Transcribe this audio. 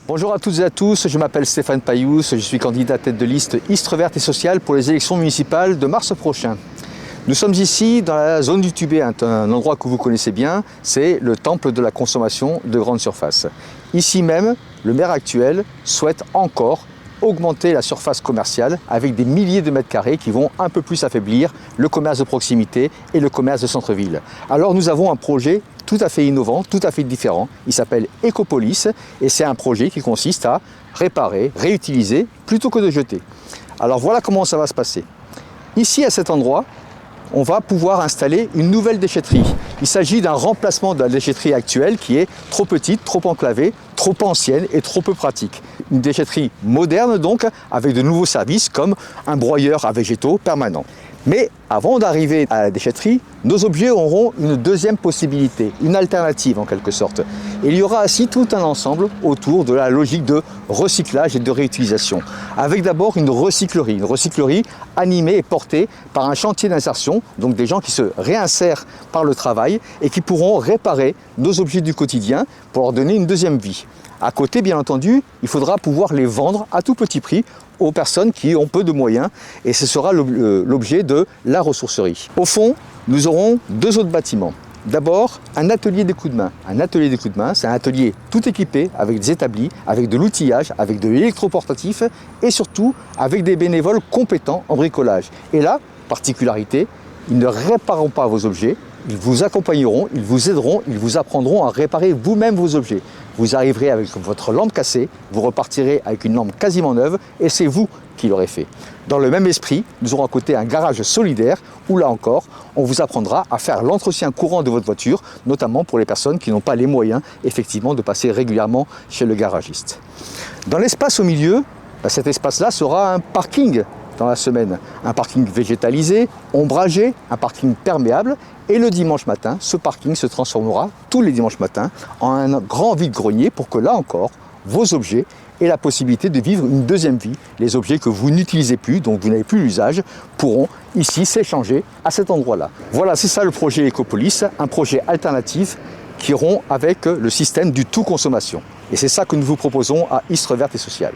Bonjour à toutes et à tous, je m'appelle Stéphane Payous, je suis candidat tête de liste Istres Verte et Sociale pour les élections municipales de mars prochain. Nous sommes ici dans la zone du Tubé, un endroit que vous connaissez bien, c'est le temple de la consommation de grande surface. Ici même, le maire actuel souhaite encore augmenter la surface commerciale avec des milliers de mètres carrés qui vont un peu plus affaiblir le commerce de proximité et le commerce de centre-ville. Alors nous avons un projet tout à fait innovant, tout à fait différent. Il s'appelle Ecopolis et c'est un projet qui consiste à réparer, réutiliser plutôt que de jeter. Alors voilà comment ça va se passer. Ici à cet endroit, on va pouvoir installer une nouvelle déchetterie. Il s'agit d'un remplacement de la déchetterie actuelle qui est trop petite, trop enclavée, trop ancienne et trop peu pratique. Une déchetterie moderne donc, avec de nouveaux services comme un broyeur à végétaux permanent. Mais avant d'arriver à la déchetterie, nos objets auront une deuxième possibilité, une alternative en quelque sorte. Et il y aura ainsi tout un ensemble autour de la logique de recyclage et de réutilisation. Avec d'abord une recyclerie animée et portée par un chantier d'insertion, donc des gens qui se réinsèrent par le travail et qui pourront réparer nos objets du quotidien pour leur donner une deuxième vie. À côté, bien entendu, il faudra pouvoir les vendre à tout petit prix aux personnes qui ont peu de moyens et ce sera l'objet de la ressourcerie. Au fond, nous aurons deux autres bâtiments. D'abord, un atelier des coups de main. Un atelier des coups de main, c'est un atelier tout équipé avec des établis, avec de l'outillage, avec de l'électroportatif et surtout avec des bénévoles compétents en bricolage. Et là, particularité, ils ne répareront pas vos objets, ils vous accompagneront, ils vous aideront, ils vous apprendront à réparer vous-même vos objets. Vous arriverez avec votre lampe cassée, vous repartirez avec une lampe quasiment neuve et c'est vous qui l'aurez fait. Dans le même esprit, nous aurons à côté un garage solidaire où là encore, on vous apprendra à faire l'entretien courant de votre voiture, notamment pour les personnes qui n'ont pas les moyens effectivement de passer régulièrement chez le garagiste. Dans l'espace au milieu, cet espace-là sera un parking dans la semaine. Un parking végétalisé, ombragé, un parking perméable. Et le dimanche matin, ce parking se transformera tous les dimanches matins en un grand vide-grenier pour que là encore, vos objets aient la possibilité de vivre une deuxième vie. Les objets que vous n'utilisez plus, dont vous n'avez plus l'usage, pourront ici s'échanger à cet endroit-là. Voilà, c'est ça le projet Ecopolis, un projet alternatif qui rompt avec le système du tout consommation. Et c'est ça que nous vous proposons à Istres Verte et Sociale.